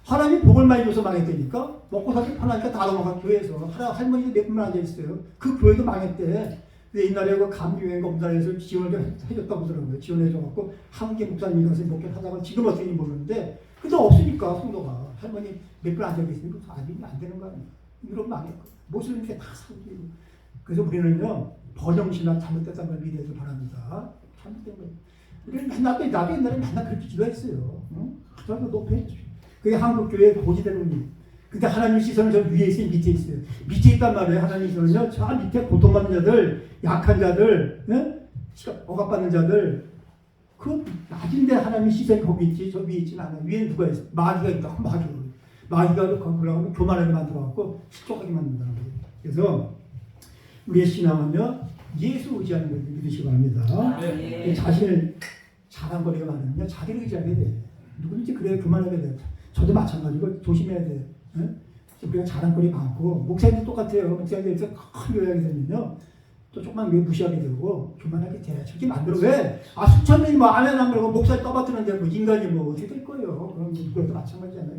하나님이 복을 많이 줘서 망했다니까. 먹고 살기 편하니까 다 넘어가 교회에서. 할머니도 몇 분만 앉아있어요. 그 교회도 망했대. 근데 옛날에 그 감유행과 우리나라에서 지원을 해줬다고 하더라고요. 지원해줘갖고 한국의 목사님이 가서 목회하다가 지금 어떻게 모르는데 근데 없으니까 성도가 할머니 몇 분 앉아계시니까 안 되는 거 아니에요. 유럽 망했고 모슬림께 다 사기고. 그래서 우리는요 번영신화 잘못됐다는 걸 믿어야지 바랍니다. 잘못된 거예요. 우리는 나도 옛날에 맨날 그렇게 기도했어요. 응? 하나도 높여주십시오. 그게 한국교회의 고지대로님. 근데 하나님 시선은 저 위에 있어요, 밑에 있어요. 밑에 있단 말이에요. 하나님 시선은요, 저 밑에 고통받는 자들, 약한 자들, 예? 억압받는 자들, 그 낮은데 하나님 시선이 거기 있지, 저 위에 있지는 않아요. 위에 누가 있어? 마귀가 있다. 마귀가 그러면 교만하게 만들어갖고 실족하게 만든다는 거예요. 그래서 우리의 신앙은요, 예수 의지하는 걸 믿으시기 바랍니다.
네.
자신을 자랑거리가 많으면요, 자기를 의지하게 돼. 누구든지 그래야 교만하게 돼. 저도 마찬가지고 조심해야 돼. 예? 우리가 자랑거리 많고 목사님도 똑같아요. 목사님에서 큰 요약이 되면요 또 조금만 무시하게 되고 교만하게 돼. 저렇게 만들어 왜? 수천 명이 뭐 아멘 안 그러고 목사님 떠받드는데 뭐 인간이 뭐 어떻게 될 거예요? 그럼 누구라도 마찬가지잖아요.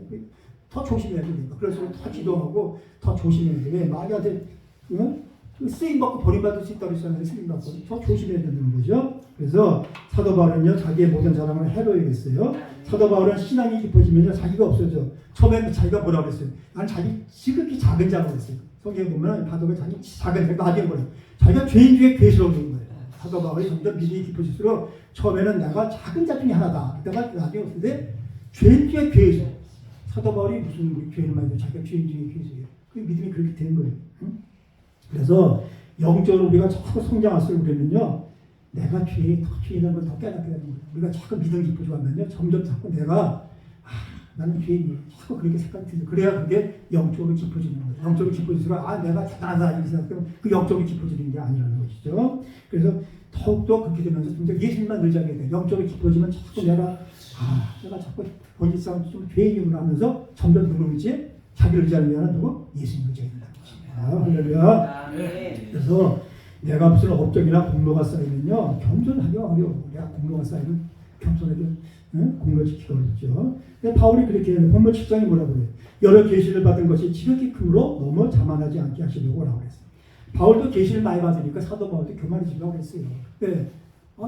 더 조심해야 됩니다. 그래서 더 기도하고 더 조심해야 돼. 왜? 마귀한테 쓰임받고 버림받을 수 있다고 했잖아요. 쓰임받고 더 조심해야 되는 거죠. 그래서 사도 바울은요 자기의 모든 자랑을 해로야겠어요. 사도 바울은 신앙이 깊어지면요 자기가 없어져. 처음에 자기가 뭐라고 그랬어요? 난 자기 지극히 작은 자라고 그랬어요. 성경에 보면 바둑을 자기 작은 자, 나중에 뭐래요? 자기가 죄인 중에 괴수라고 그런 거예요. 사도 바울이 점점 믿음이 깊어질수록 처음에는 내가 작은 자 중에 하나다. 그러다가 나중에 어떻게 돼? 죄인 중에 괴수. 사도 바울이 무슨 죄인을 만들어 자기가 죄인 중에 괴수예요. 그 믿음이 그렇게 된 거예요. 응? 그래서 영적으로 우리가 자꾸 성장할수록 그러면요 내가 죄인이라는 걸 더 깨닫게 되는 거예요. 우리가 자꾸 믿음 깊어지고 하면요 점점 자꾸 내가 나는 죄인이야. 자꾸 그렇게 생각이 들어요. 그래야 그게 영적으로 깊어지는 거예요. 영적으로 깊어질수록 내가 대단하다 이렇게 생각하면 그 영적으로 깊어지는 게 아니라는 것이죠. 그래서 더욱더 그렇게 되면서 점점 예수님만 의지하게 돼요. 영적으로 깊어지면 자꾸 내가 자꾸 본질상 좀 죄인임을 하면서 점점 누구 의지? 자기를 의지하는 누구? 예수님 의지해야 된다는 것입니다. 할렐루야. 그래서 내가 무슨 업적이나 공로가 쌓이면요 겸손하기 어려워. 내가 공로가 쌓이면 겸손하게 공로를 지키기 어렵죠. 근데 바울이 그렇게 해요. 본문 7장이 뭐라고 그래요? 여러 계시를 받은 것이 지극히 크므로 너무 자만하지 않게 하시려고 라고 그랬어요. 바울도 계시를 많이 받으니까 사도 바울도 교만해지려고 그랬어요. 네.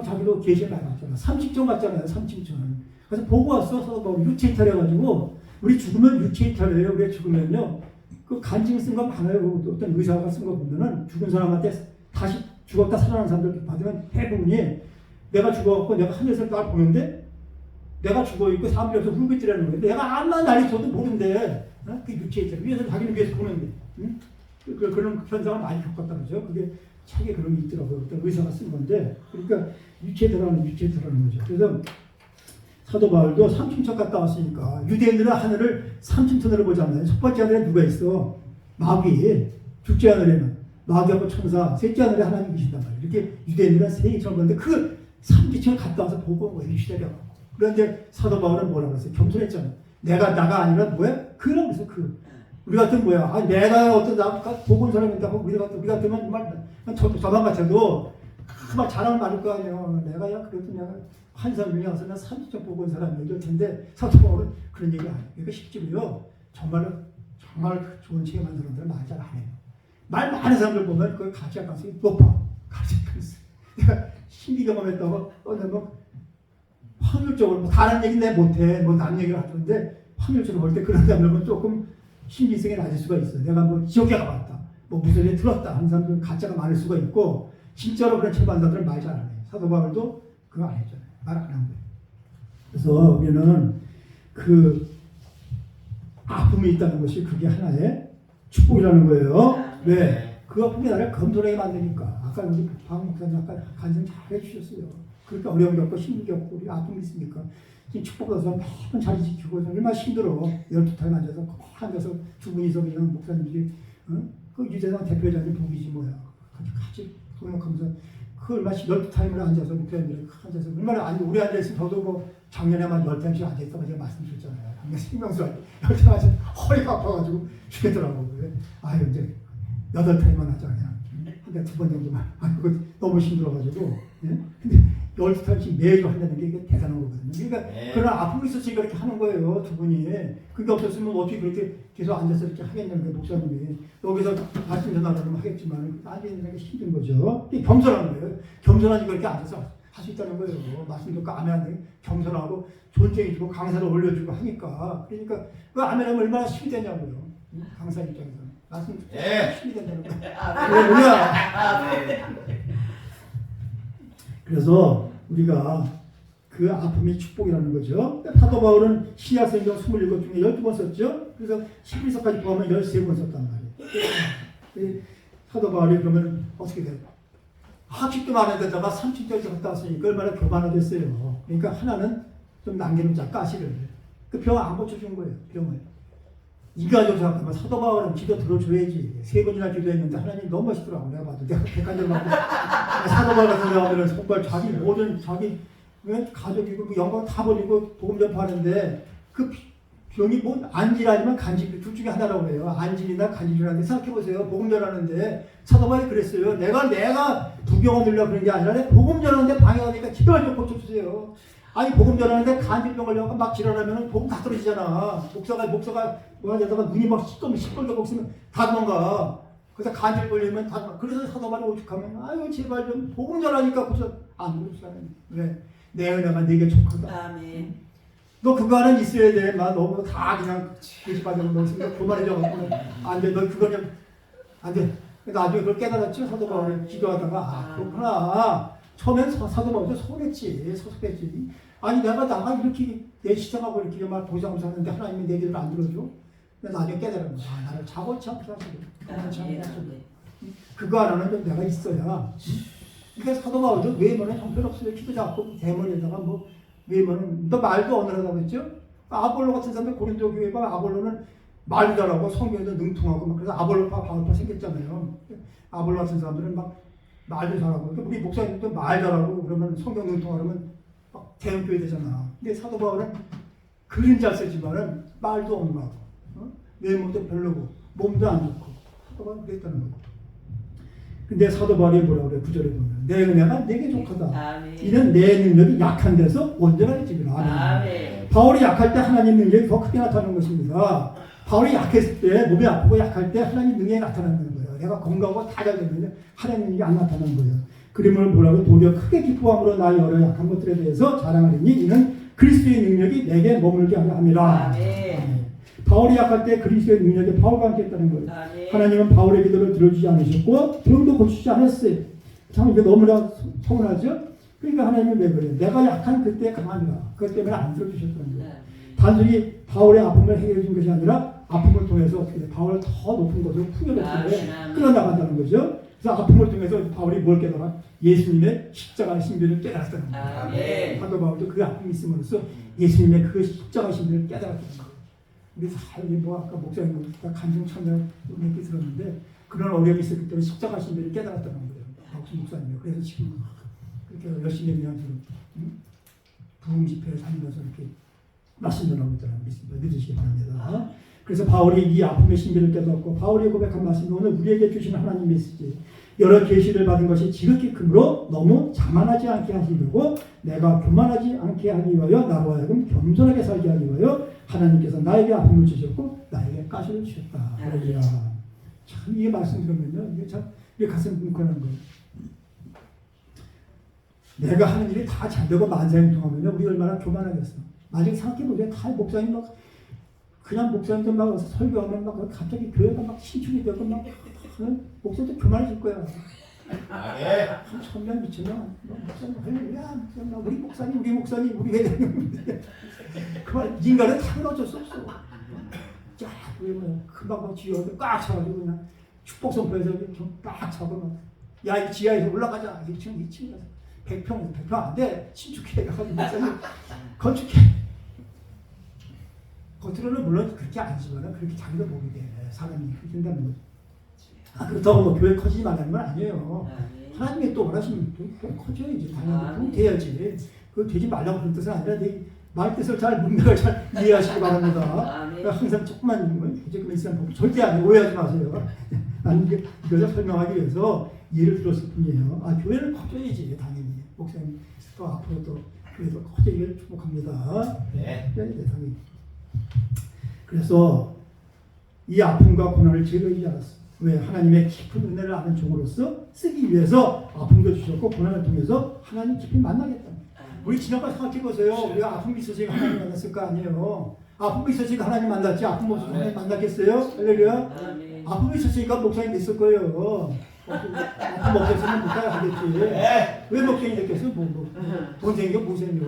자기도 계시를 많이 받잖아. 30점 받잖아요. 30점. 그래서 보고 왔어. 사도 바울 유체 이탈해가지고 우리 죽으면 유체 이탈해요. 우리 죽으면요 그 간증 쓴 거 많아요. 어떤 의사가 쓴 거 보면은 죽은 사람한테 다시 죽었다 살아난 사람들 받으면 대부분이 내가 죽어갖고 내가 하늘에서 날 보는데 내가 죽어있고 사람들이 없어 울고 있더라는 거예요. 내가 암만 난리 쳐도 모른데 그 유체에 있잖아. 위에서 자기는 위에서 보는데 그런 현상을 많이 겪었다는 거죠. 그게 책에 그런 게 있더라고요. 어떤 의사가 쓴 건데 그러니까 유체에 들어가는 거죠. 그래서 사도 바울도 삼층천 갔다 왔으니까 유대인들은 하늘을 삼층천으로 보잖아요. 첫 번째 하늘에 누가 있어? 마귀. 둘째 하늘에는 마귀하고 천사, 셋째 하늘에 하나님 계신단 말이에요. 이렇게 유대인들은 세계처럼 보는데 그 삼지층을 갔다 와서 보고 온 거예요. 시대려고. 그런데 사도 바울은 뭐라고 했어요? 겸손했잖아요. 나가 아니라 뭐야? 그런 거죠. 우리 같은 뭐야? 내가 어떤 보고 온 사람이 있다고 우리 같으면 정말 저만 같아도 막 자랑 많을 거 아니에요. 내가 그래도 내가 환상 중에 와서 난 삼지층 보고 온 사람이 이럴 텐데 사도 바울은 그런 얘기 안 해요. 그러니까 실제로요. 정말 좋은 책에 만든 사람들은 말 잘 안 해요. 말 많은 사람들 보면 그 가치가 가능성이 높아. 가치가 가능성이. 내가 신비 경험했다고 뭐 확률적으로 뭐 다른 얘기는 내 못해. 뭐 남의 얘기를 하는데 확률적으로 볼 때 그런 사람들은 조금 신비성이 낮을 수가 있어. 내가 뭐 지옥에 가봤다. 뭐 무슨 일이 들었다 하는 사람들은 가짜가 많을 수가 있고 진짜로 그런 체험한다들은 말 잘 안 해요. 사도 바울도 그거 안 했잖아요. 말 안 한 거예요. 그래서 우리는 그 아픔이 있다는 것이 그게 하나의 축복이라는 거예요. 왜? 그 아픔이 나를 검소하게 만드니까. 아까 우리 박 목사님 아까 간증 잘 해주셨어요. 그러니까 어려움 겪고 힘 겪고 우리 아픔이 있으니까 지금 축복 받아서 매번 자리 지키고 얼마나 힘들어. 12타임 앉아서 두 분이서 그냥 목사님들이 그 유재상 대표자님 복이지 뭐야. 같이 동역하면서 그 얼마나 12타임을 앉아서 목사님들이 앉아서 얼마나 우리 앉아있으면 저도 뭐 작년에만 10타임씩 앉아있다고 제가 말씀드렸잖아요. 작년 생명수 10타임 앉아서 허리가 아파가지고 죽겠더라고. 이제 8타임만 하자 그냥. 그러니까 2번 정도만. 그거 너무 힘들어가지고. 예? 근데 12달씩 매주 한다는 게 이게 대단한 거거든요. 그러니까 그런 아픔이 있었으니까 그렇게 하는 거예요, 두 분이. 그게 없었으면 어떻게 그렇게 계속 앉아서 이렇게 하겠냐는 게 목사님이. 여기서 말씀 전하려면 하겠지만 앉아있는 게 힘든 거죠. 이게 겸손한 거예요. 겸손하니까 이렇게 앉아서 할 수 있다는 거예요. 말씀 듣고 아멘하는 겸손하고 존경이 주고 강사를 올려주고 하니까. 그러니까 그 아멘하면 얼마나 힘이 되냐고요. 강사 입장에서. 말씀 듣고 힘이 된다는 거예요. 그래, 그래서 우리가 그 아픔이 축복이라는 거죠. 사도 바울은 신약성경 27 중에 12번 썼죠. 그래서 11서까지 포함하면 13번 썼단 말이에요. 사도 바울이 그러면 어떻게 돼요? 학식도 많은 데다가 30절까지 갔다 왔으니까 얼마나 교만하겠어요. 그러니까 하나는 좀 남겨놓자, 가시를. 그 병 안 고쳐준 거예요, 병을. 이가족 생각하면 사도 바울은 기도 들어줘야지. 3번이나 기도했는데 하나님 너무 멋있더라고. 내가 봐도 내가 백한절 맞고 사도 바울 같은 데 하면 정말 자기 모든 자기 가족이고 그 영광 다 버리고 복음 전파하는데 그 병이 뭐 안질아니면 간질 둘 중에 하나라고 그래요. 안질이나 간질이라는데 생각해보세요. 복음 전하는데 사도 바울이 그랬어요. 내가 부경을 늘려 그런 게 아니라 복음 전하는데 방해가 되니까 기도를 좀 고쳐주세요. 아니 복음 전하는데 간질병 걸려서 막 지랄하면 복음 다 떨어지잖아. 목사가 뭐 하자다가 눈이 막 시뻘게 먹으면 다 도망가. 그래서 간질 걸리면 다 도망가. 그래서 사도 바울이 오죽하면 아유 제발 좀 복음 전하니까 그래서 안 그러시라는. 왜? 내 은혜가 내게 족하다.
아멘.
너 그거 하나 있어야 돼. 막 너무 다 그냥 계집받으면 너 생각 그만해져갖고 안 돼. 너 그거는 안 돼. 나중에 그걸 깨달았죠. 사도 바울이 기도하다가 아 그렇구나. 처음엔 사도 바울도 서운했지. 아니 내가 이렇게 내 시장하고 이렇게 막 도장을 샀는데 하나님이 내 기도를 안 들어줘. 나중에 깨달은 거야. 아, 나를 자고치 않고 사시고. 그거 하나는 좀 내가 있어야. 그러니까 사도 바울도 외모는 형편없어요. 키도 작고 대머리에다가 뭐 외모는 너 말도 어느라고 했죠. 아볼로 같은 사람이 고린도 교회 봐. 아볼로는 말도 잘하고 성경에도 능통하고 막 그래서 아볼로파 바울파 생겼잖아요. 아볼로 같은 사람들은 막 말도 잘하고 그러니까 우리 목사님도 말 잘하고 그러면 성경 능통하면 막 대형교회 되잖아. 근데 사도 바울은 글은 잘 쓰지만은 말도 엉망하고 외모도 별로고 몸도 안 좋고 사도 바울은 그랬다는 거고. 근데 사도 바울이 뭐라고 그래? 9절에 보면 내 은혜가 내게 족하다.
아멘.
이는 내 능력이 약한 데서 온전한 집이라.
아멘.
바울이 약할 때 하나님 능력이 더 크게 나타나는 것입니다. 바울이 약했을 때 몸이 아프고 약할 때 하나님 능력이 나타나는 거예요. 내가 건강하고 다 잘 되면 하나님 능력이 안 나타나는 거예요. 그림을 보라고 도리어 크게 기뻐함으로 나의 여러 약한 것들에 대해서 자랑하리니 이는 그리스도의 능력이 내게 머물게 하려 함이라.
아멘.
바울이 약할 때 그리스도의 능력이 바울과 함께 했다는 거예요.
아멘.
하나님은 바울의 기도를 들어주지 않으셨고 병도 고치지 않았어요. 참 이게 너무나 서운하죠? 그러니까 하나님은 왜 그래요? 내가 약한 그때 강함이라. 그것 때문에 안 들어주셨다는 거예요. 단순히 바울의 아픔을 해결해 준 것이 아니라 아픔을 통해서 어떻게 돼? 바울을 더 높은 곳으로 풍요롭게 끌어나간다는 거죠. 그래서 아픔을 통해서 바울이 뭘 깨달아? 예수님의 십자가 신비를 깨달았다는 거예요. 사도 바울도 그 아픔이 있음으로써 예수님의 그 십자가 신비를 깨달았다는 거예요. 우리 사람이 뭐 아까 목사님 간증 참여 얘기 들었는데 그런 어려움이 있었기 때문에 십자가 신비를 깨달았다는 거예요. 박수 목사님이. 그래서 지금 그렇게 열심히 하면서 부흥 집회를 다니면서 이렇게 말씀 전하고 있다는 믿습니다. 믿으시기 바랍니다. 그래서 바울이 이 아픔의 신비를 깨닫고 바울이 고백한 말씀이 오늘 우리에게 주신 하나님 메시지 여러 계시를 받은 것이 지극히 크므로 너무 자만하지 않게 하시려고 내가 교만하지 않게 하기 위하여 나로 하여금 겸손하게 살게 하기 위하여 하나님께서 나에게 아픔을 주셨고 나에게 가시를 주셨다. 할렐루야. 참 이 말씀 들으면요 이게 참 이게 가슴 뭉클한 거예요. 내가 하는 일이 다 잘되고 만사형 통하면요 우리 얼마나 교만하겠어. 나중에 생각해보세요. 다 목사님 막 그냥 목사님들 막 와서 설교하면 막 갑자기 교회가 막 신축이 되고 막 목사님도 교만해질 거야. 천명 미치면 목사님 할렐루야 우리 목사님 우리 회장님 그만 인간은 당연히 어쩔 수 없어. 쫙 그러면 금방 지어서 꽉 차가지고 그냥 축복 선포해서 꽉 차고 야 이 지하에서 올라가자 1층 가서 100평 안 돼 신축해 가지고 목사님 건축해. 겉으로는 물론 그렇게 아니지만 그렇게 자기도 모르게 사람이 그렇게 된다는 거죠. 그렇다고 뭐 교회 커지지 말라는 건 아니에요. 하나님이 또 원하시면 교회 커져야지. 당연히 돼야지. 그거 되지 말라고 그런 뜻은 아니라 말 뜻을 잘 문맥을 잘 이해하시기 바랍니다. 그러니까 항상 조금만 조금 있으면 절대 안 오해하지 마세요. 나는 이것을 설명하기 위해서 예를 들었을 뿐이에요. 교회를 커져야지 당연히. 목사님 또 앞으로 또 그래도 커지기를 축복합니다.
네.
세상에. 그래서 이 아픔과 고난을 제거하지 않았어. 왜? 하나님의 깊은 은혜를 아는 종으로서 쓰기 위해서 아픔도 주셨고 고난을 통해서 하나님 깊이 만나겠다. 우리 지난번 생각해보세요. 우리가 아픔이 있어서 하나님 만났을 거 아니에요. 아픔이 있어서 하나님 만났지 아픔 없어서 하나님 만났겠어요? 할렐루야. 아픔이 있었으니까 목사님 됐을 거예요. 아픔 없었으면 못 가야겠지. 왜 목사님이 됐겠어요? 돈 생겨 못 생겨.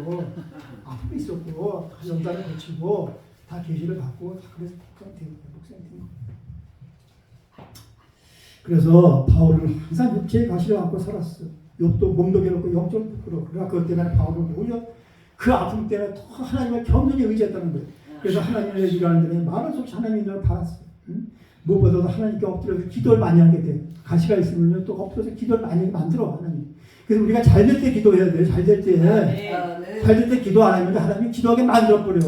아픔이 있었고 연단을 거치고 다 계시를 받고 다 그래서 목사님 된 거예요. 그래서 바울은 항상 육체의 가시를 안고 살았어. 욕도 몸도 괴롭고 영적도 부끄러워. 그러나 그것 때문에 바울은 오히려 그 아픔 때문에 더 하나님을 겸손히 의지했다는 거예요. 그래서 하나님의 일하는 데는 말할 수 없이 하나님의 일을 받았어요. 무엇보다도 하나님께 엎드려서 기도를 많이 하게 돼. 가시가 있으면 또 엎드려서 기도를 많이 만들어 하나님. 그래서 우리가 잘 될 때 기도해야 돼. 잘 될 때. 잘 될 때 기도 안 하면 하나님이 기도하게 만들어버려.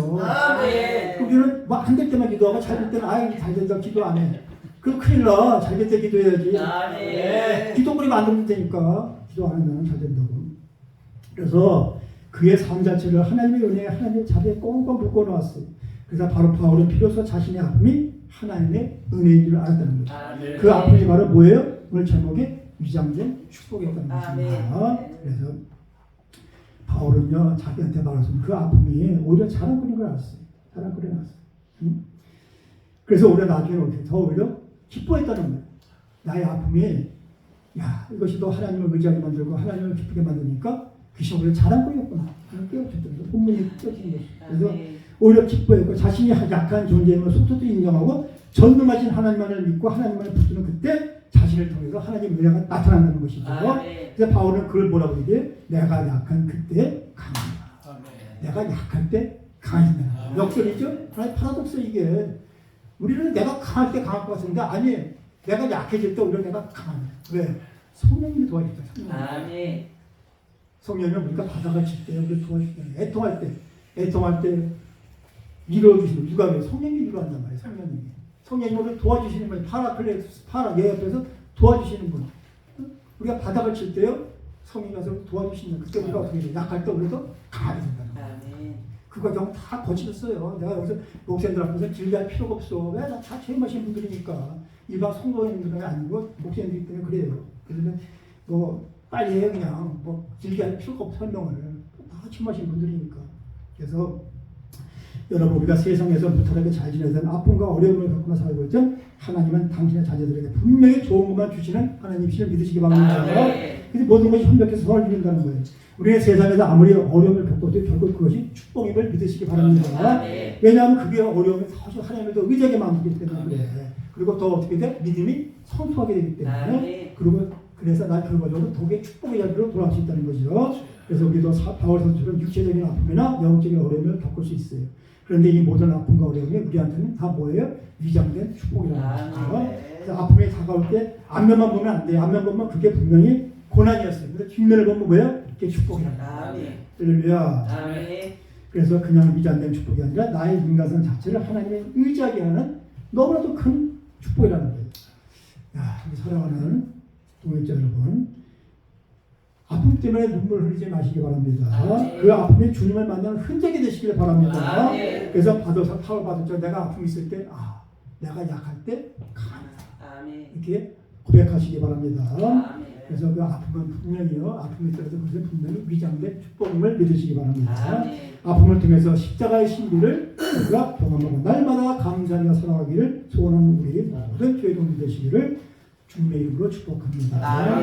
우리는 뭐 안 될 때만 기도하고 잘 될 때는 아예 잘 된다 기도 안 해. 그럼 큰일 나. 잘 될 때 기도해야지. 기도거리 만들면 되니까. 기도 안 하면 잘 된다고. 그래서 그의 삶 자체를 하나님의 은혜에 하나님의 자비에 꽁꽁 묶어 놓았어요. 그래서 바로 바울은 비로소 자신의 아픔이 하나님의 은혜인 줄 알았다는 거죠. 그 아픔이 바로 뭐예요? 오늘 제목에 위장된 축복이었다는 것입니다. 그래서 바울은요 자기한테 말했으면 그 아픔이 오히려 자랑거리인 걸 알았어요. 자랑거리인 걸 알았어요. 그래서 오히려 나중에 더 오히려 기뻐했다는 거예요. 나의 아픔이 야 이것이 또 하나님을 의지하게 만들고 하나님을 기쁘게 만드니까 그것이 오히려 자랑거리였구나. 깨우쳤던 거 본문이 깨우친 것이. 그래서 오히려 기뻐했고 자신이 약한 존재임을 속속도 인정하고 전능하신 하나님만을 믿고 하나님만을 붙드는 그때 자신을 통해서 하나님의 은혜가 나타난다는 것이죠. 그래서 바울은 그걸 뭐라고 얘기해? 내가 약한 그때 강하다. 내가 약할 때 강해진다. 역설이죠? 하나의 파라독스 이게. 우리는 내가 강할 때 강할 것 같은데 아니 내가 약해질 때 오히려 내가 강합니다. 왜? 성령님이 도와주다. 성령님은 우리가 바닥을 칠 때 우리를 도와주다. 애통할 때 밀어주시는 누가 왜? 성령님이 밀어한단 말이에요. 성령님이 우리를 도와주시는 분이 내 옆에서 도와주시는 분. 우리가 바닥을 칠 때요 성령이 가서 도와주시는 분. 그때 우리가 어떻게 돼요? 약할 때 우리도 강하게 된다는 거예요. 그 과정 다 거치셨어요. 내가 여기서 목사님들 앞에서 질의할 필요가 없어. 왜? 나 다 체험하신 분들이니까. 일반 성도님들은 아니고 목사님들 때문에 그래요. 그러면 뭐 빨리 해 그냥 뭐 질의할 필요가 없어 설명을. 다 체험하신 분들이니까. 그래서 여러분 우리가 세상에서 무탈하게 잘 지내던 아픔과 어려움을 겪고 살고 있죠. 하나님은 당신의 자녀들에게 분명히 좋은 것만 주시는 하나님이시를 믿으시기 바랍니다. 그래서 모든 것이 협력해서 선을 이룬다는 거예요. 우리는 세상에서 아무리 어려움을 겪어도 결국 그것이 축복임을 믿으시기 바랍니다. 왜냐하면 그게 어려움이 사실 하나님을 더 의지하게 만들기 때문에 그래. 그리고 더 어떻게 돼? 믿음이 성숙하게 되기 때문에 그리고 그래서 난 결과적으로 독의 축복의 자리로 돌아갈 수 있다는 거죠. 그래서 우리도 바울 선수처럼 육체적인 아픔이나 영적인 어려움을 겪을 수 있어요. 그런데 이 모든 아픔과 어려움이 우리한테는 다 뭐예요? 위장된 축복이라는 거죠. 그래서 아픔이 다가올 때 앞면만 보면 안 돼요. 앞면 보면 그게 분명히 고난이었어요. 근데 뒷면을 보면 뭐예요? 그게 축복이라는 거예요. 할렐루야. 그래서 그냥 위장된 축복이 아니라 나의 인간성 자체를 하나님의 의지하게 하는 너무나도 큰 축복이라는 거예요. 야, 우리 사랑하는 동역자 여러분, 아픔 때문에 눈물 흘리지 마시기 바랍니다. 그 아픔이 주님을 만나는 흔적이 되시길 바랍니다. 그래서 파울 받았죠. 내가 아픔이 있을 때, 내가 약할 때 강하다. 이렇게 고백하시기 바랍니다. 그래서 그 아픔은 분명히요. 아픔이 있더라도 그것은 분명히 위장된 축복임을 믿으시기 바랍니다. 아픔을 통해서 십자가의 신비를 우리가 경험하고 날마다 감사하며 살아가기를 소원하는 우리 모든 교회 동문 되시기를 주님의 이름으로 축복합니다.